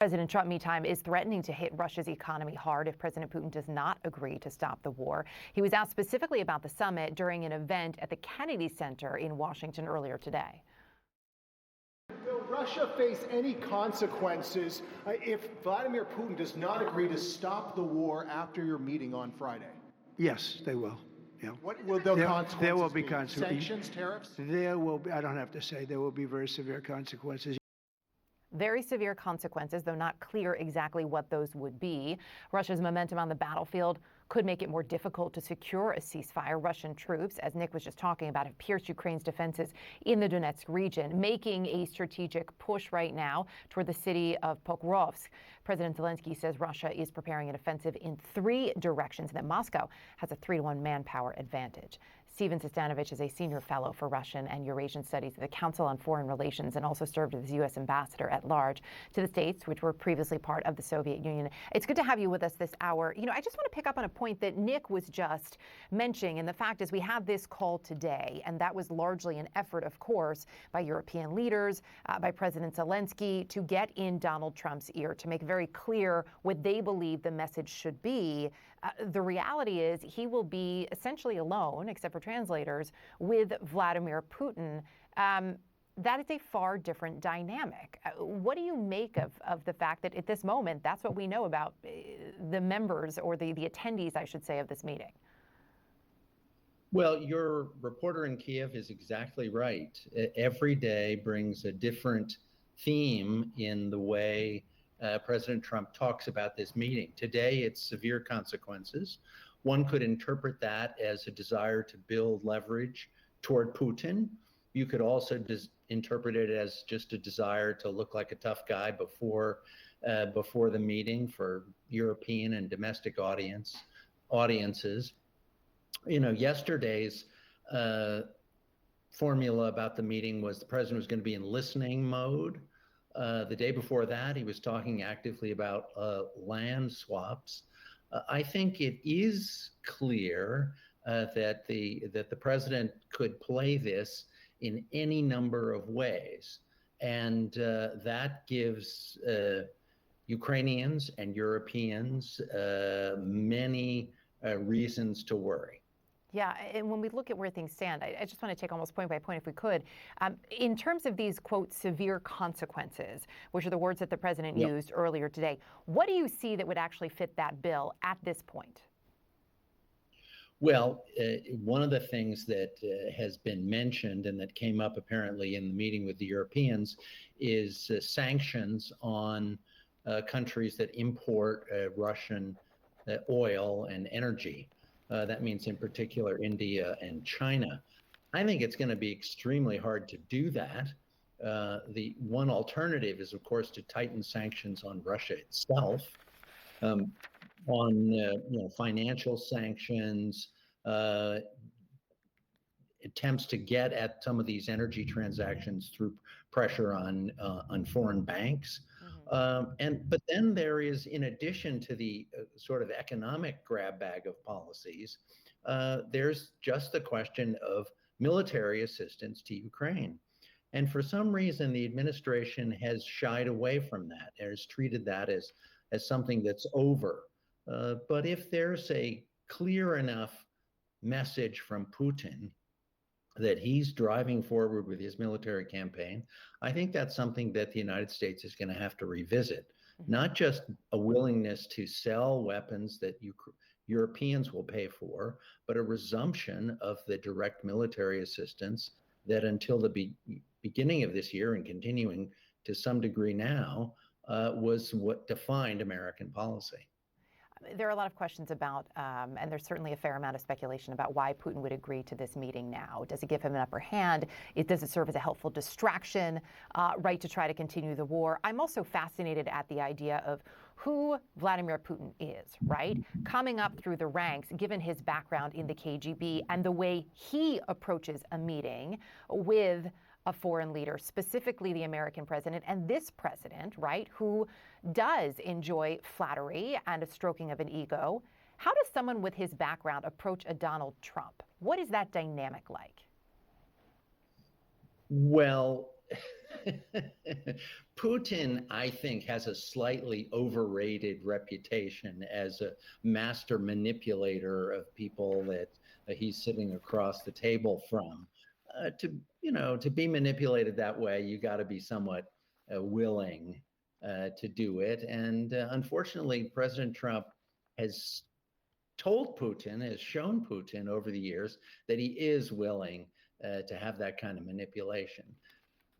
President Trump, meantime, is threatening to hit Russia's economy hard if President Putin does not agree to stop the war. He was asked specifically about the summit during an event at the Kennedy Center in Washington earlier today. Will Russia face any consequences if Vladimir Putin does not agree to stop the war after your meeting on Friday? Yes, they will. Yeah. What will the consequences There will be consequences. Sanctions, tariffs? There will be, I don't have to say, there will be very severe consequences. Very severe consequences, though not clear exactly what those would be. Russia's momentum on the battlefield could make it more difficult to secure a ceasefire. Russian troops, as Nick was just talking about, have pierced Ukraine's defenses in the Donetsk region, making a strategic push right now toward the city of Pokrovsk. President Zelensky says Russia is preparing an offensive in 3 directions and that Moscow has a 3-to-1 manpower advantage. Sestanovich is a senior fellow for Russian and Eurasian studies at the Council on Foreign Relations and also served as U.S. ambassador at large to the states, which were previously part of the Soviet Union. It's good to have you with us this hour. You know, I just want to pick up on a point that Nick was just mentioning, and the fact is we had this call today, and that was largely an effort, of course, by European leaders, by President Zelensky, to get in Donald Trump's ear, to make very clear what they believe the message should be. The reality is he will be essentially alone, except for translators, with Vladimir Putin. That is a far different dynamic. What do you make of the fact that at this moment, that's what we know about the members or the attendees, I should say, of this meeting? Well, your reporter in Kiev is exactly right. Every day brings a different theme in the way President Trump talks about this meeting. Today, it's severe consequences. One could interpret that as a desire to build leverage toward Putin. You could also interpret it as just a desire to look like a tough guy before the meeting for European and domestic audiences. You know, yesterday's formula about the meeting was the president was going to be in listening mode. The day before that, he was talking actively about land swaps. I think it is clear that the president could play this in any number of ways, and that gives Ukrainians and Europeans many reasons to worry. Yeah, and when we look at where things stand, I just want to take almost point by point, if we could. In terms of these, quote, severe consequences, which are the words that the president used earlier today, what do you see that would actually fit that bill at this point? Well, one of the things that has been mentioned and that came up apparently in the meeting with the Europeans is sanctions on countries that import Russian oil and energy. That means in particular India and China. I think it's going to be extremely hard to do that. The one alternative is, of course, to tighten sanctions on Russia itself, on financial sanctions, attempts to get at some of these energy transactions through pressure on foreign banks. But then there is, in addition to the sort of economic grab bag of policies, there's just the question of military assistance to Ukraine. And for some reason, the administration has shied away from that, has treated that as something that's over. But if there's a clear enough message from Putin that he's driving forward with his military campaign, I think that's something that the United States is going to have to revisit. Not just a willingness to sell weapons that Europeans will pay for, but a resumption of the direct military assistance that until the beginning of this year and continuing to some degree now was what defined American policy. There are a lot of questions about, and there's certainly a fair amount of speculation about why Putin would agree to this meeting now. Does it give him an upper hand? Does it serve as a helpful distraction, right, to try to continue the war? I'm also fascinated at the idea of who Vladimir Putin is, right? Coming up through the ranks, given his background in the KGB and the way he approaches a meeting with a foreign leader, specifically the American president, and this president, right, who does enjoy flattery and a stroking of an ego. How does someone with his background approach a Donald Trump? What is that dynamic like? Well, Putin, I think, has a slightly overrated reputation as a master manipulator of people that he's sitting across the table from. To be manipulated that way, you got to be somewhat willing to do it. And unfortunately, President Trump has has shown Putin over the years that he is willing to have that kind of manipulation.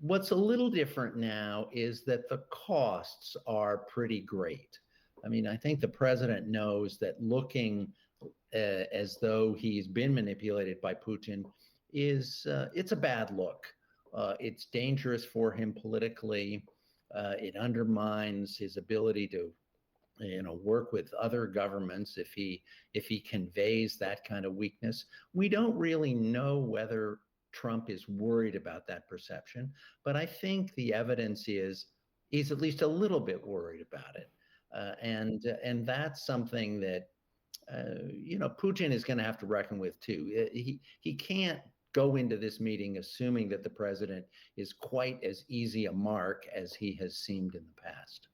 What's a little different now is that the costs are pretty great. I mean, I think the president knows that looking as though he's been manipulated by Putin it's a bad look. It's dangerous for him politically. It undermines his ability to work with other governments if he conveys that kind of weakness. We don't really know whether Trump is worried about that perception, but I think the evidence is he's at least a little bit worried about it, and that's something that Putin is going to have to reckon with too. He can't go into this meeting assuming that the president is quite as easy a mark as he has seemed in the past.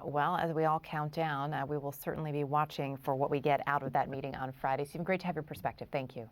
Well, as we all count down, we will certainly be watching for what we get out of that meeting on Friday. Stephen, great to have your perspective. Thank you.